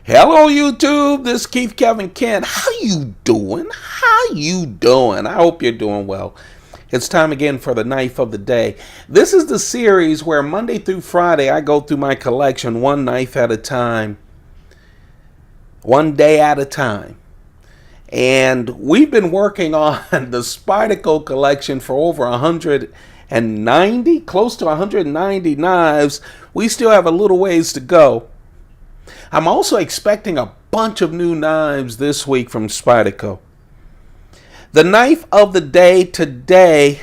Hello YouTube, this is Keith Kevin Kent. How you doing? I hope you're doing well. It's time again for the knife of the day. This is the series where Monday through Friday I go through my collection one knife at a time, one day at a time. And we've been working on the Spyderco collection for over 190, close to 190 knives. We still have a little ways to go. I'm also expecting a bunch of new knives this week from Spyderco. The knife of the day today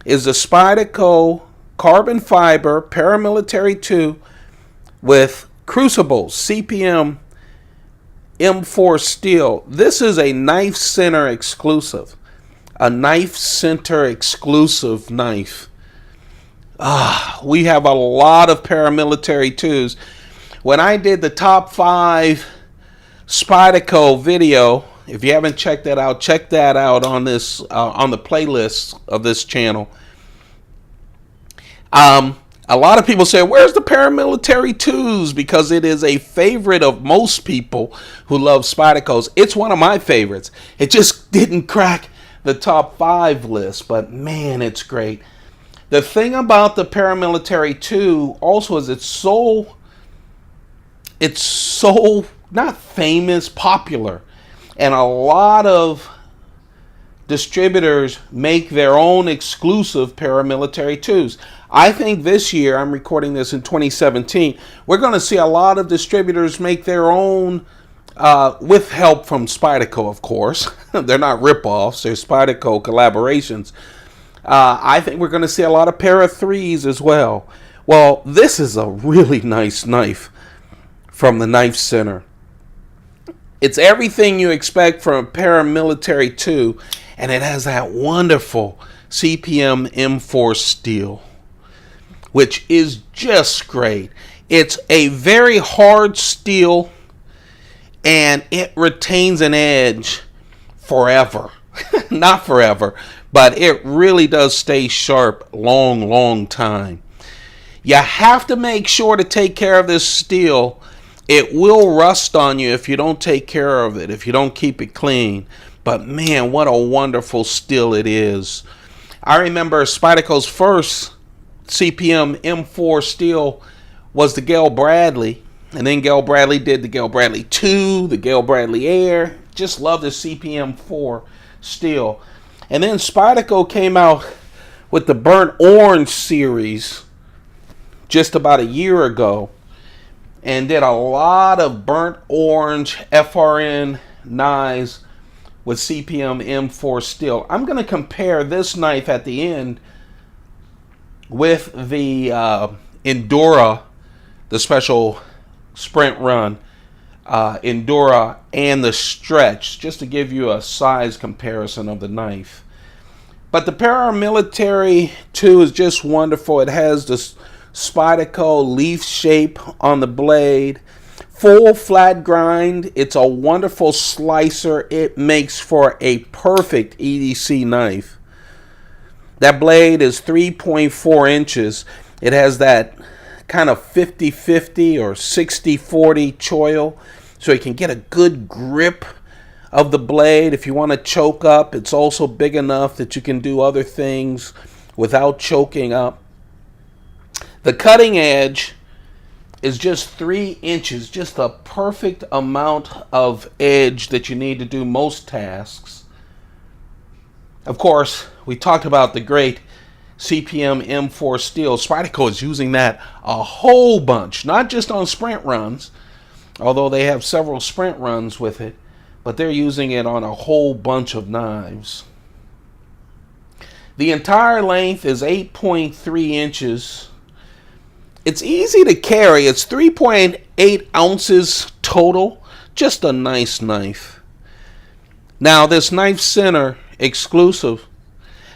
is the Spyderco carbon fiber ParaMilitary 2 with crucibles, CPM-M4 steel. This is a Knife Center exclusive. A Knife Center exclusive knife. We have a lot of ParaMilitary 2s. When I did the top 5 Spyderco video, if you haven't checked that out, check that out on this on the playlist of this channel. A lot of people say, "Where's the ParaMilitary 2s?" Because it is a favorite of most people who love Spydercos. It's one of my favorites. It just didn't crack the top 5 list, but man, it's great. The thing about the ParaMilitary 2 also is it's so not famous, popular. And a lot of distributors make their own exclusive ParaMilitary 2s. I think this year, I'm recording this in 2017, we're going to see a lot of distributors make their own, with help from Spyderco, of course. They're not rip-offs, they're Spyderco collaborations. I think we're going to see a lot of Para 3s as well. Well, this is a really nice knife from the Knife Center. It's everything you expect from a ParaMilitary 2, and it has that wonderful CPM-M4 steel, which is just great. It's a very hard steel, and it retains an edge forever. Not forever, but it really does stay sharp long time. You have to make sure to take care of this steel. It will rust on you if you don't take care of it, if you don't keep it clean. But man, what a wonderful steel it is. I remember Spyderco's first CPM-M4 steel was the Gale Bradley. And then Gale Bradley did the Gale Bradley 2, the Gale Bradley Air. Just love the CPM-4 steel. And then Spyderco came out with the Burnt Orange series just about a year ago, and did a lot of burnt orange FRN knives with CPM-M4 steel. I'm going to compare this knife at the end with the Endura, the special sprint run Endura, and the Stretch, just to give you a size comparison of the knife. But the ParaMilitary 2 is just wonderful. It has this Spyderco leaf shape on the blade, full flat grind. It's a wonderful slicer. It makes for a perfect EDC knife. That blade is 3.4 inches. It has that kind of 50-50 or 60-40 choil, so you can get a good grip of the blade. If you want to choke up, it's also big enough that you can do other things without choking up. The cutting edge is just 3 inches, just the perfect amount of edge that you need to do most tasks. Of course, we talked about the great CPM-M4 steel. Spyderco is using that a whole bunch, not just on sprint runs, although they have several sprint runs with it, but they're using it on a whole bunch of knives. The entire length is 8.3 inches. It's easy to carry. It's 3.8 ounces total. Just a nice knife. Now, this Knife Center exclusive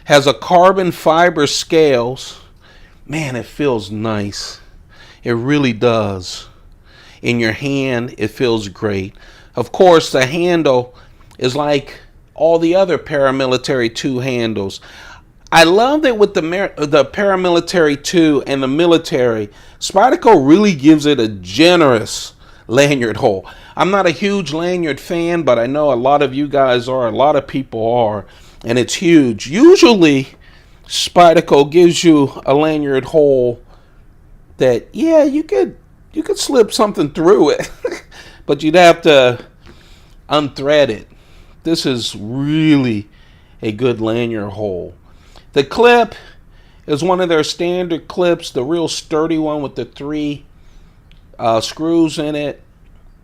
has a carbon fiber scales. Man, it feels nice. It really does. In your hand, it feels great. Of course, the handle is like all the other ParaMilitary 2 handles. I love that with the ParaMilitary 2 and the military, Spyderco really gives it a generous lanyard hole. I'm not a huge lanyard fan, but I know a lot of you guys are, a lot of people are, and it's huge. Usually, Spyderco gives you a lanyard hole that, yeah, you could slip something through it, but you'd have to unthread it. This is really a good lanyard hole. The clip is one of their standard clips, the real sturdy one with the 3 screws in it.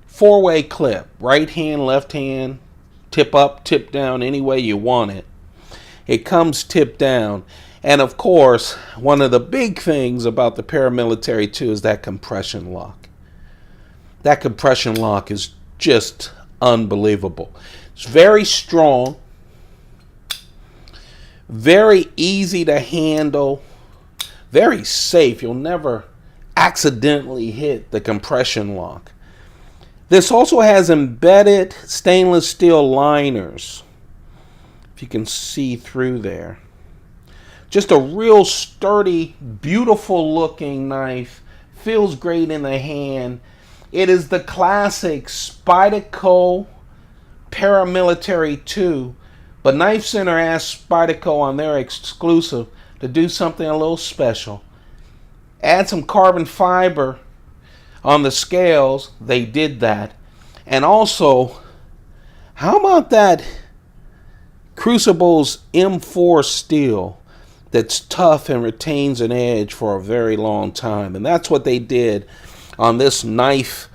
4-way clip, right hand, left hand, tip up, tip down, any way you want it. It comes tip down. And of course, one of the big things about the ParaMilitary 2 is that compression lock. That compression lock is just unbelievable. It's very strong, very easy to handle, very safe. You'll never accidentally hit the compression lock. This also has embedded stainless steel liners, if you can see through there. Just a real sturdy, beautiful looking knife. Feels great in the hand. It is the classic Spyderco ParaMilitary 2, but Knife Center asked Spyderco on their exclusive to do something a little special. Add some carbon fiber on the scales. They did that. And also, how about that Crucible's M4 steel that's tough and retains an edge for a very long time? And that's what they did on this knife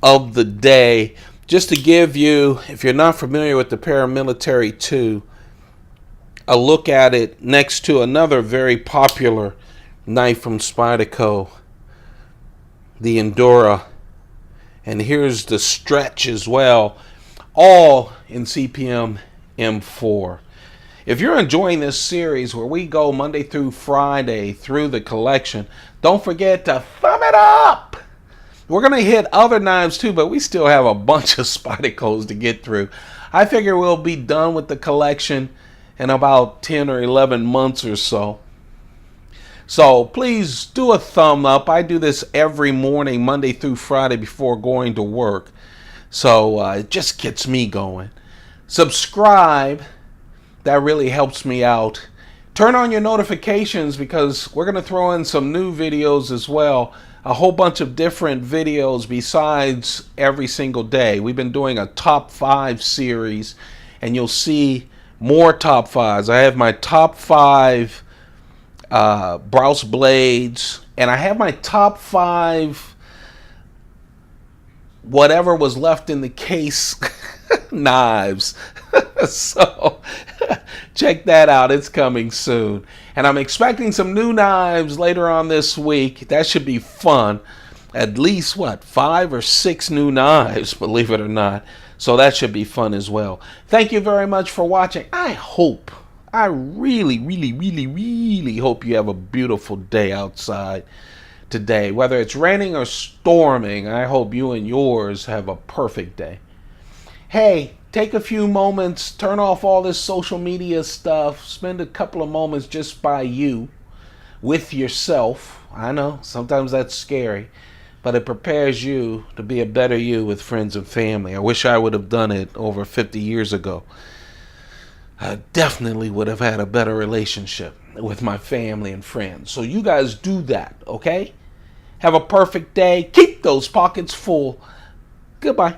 of the day. Just to give you, if you're not familiar with the ParaMilitary 2, a look at it next to another very popular knife from Spyderco, the Endura. And here's the Stretch as well, all in CPM-M4. If you're enjoying this series where we go Monday through Friday through the collection, don't forget to thumb it up. We're going to hit other knives too, but we still have a bunch of Spydercos to get through. I figure we'll be done with the collection in about 10 or 11 months or so. So please do a thumb up. I do this every morning, Monday through Friday, before going to work. So it just gets me going. Subscribe. That really helps me out. Turn on your notifications because we're going to throw in some new videos as well. A whole bunch of different videos besides every single day. We've been doing a top 5 series, and you'll see more top 5s. I have my top 5 Browse blades, and I have my top 5 whatever was left in the case knives. So check that out. It's coming soon. And I'm expecting some new knives later on this week. That should be fun. At least, 5 or 6 new knives, believe it or not. So that should be fun as well. Thank you very much for watching. I really, really, really, really hope you have a beautiful day outside today. Whether it's raining or storming, I hope you and yours have a perfect day. Hey, take a few moments, turn off all this social media stuff, spend a couple of moments just by you, with yourself. I know, sometimes that's scary, but it prepares you to be a better you with friends and family. I wish I would have done it over 50 years ago. I definitely would have had a better relationship with my family and friends. So you guys do that, okay? Have a perfect day. Keep those pockets full. Goodbye.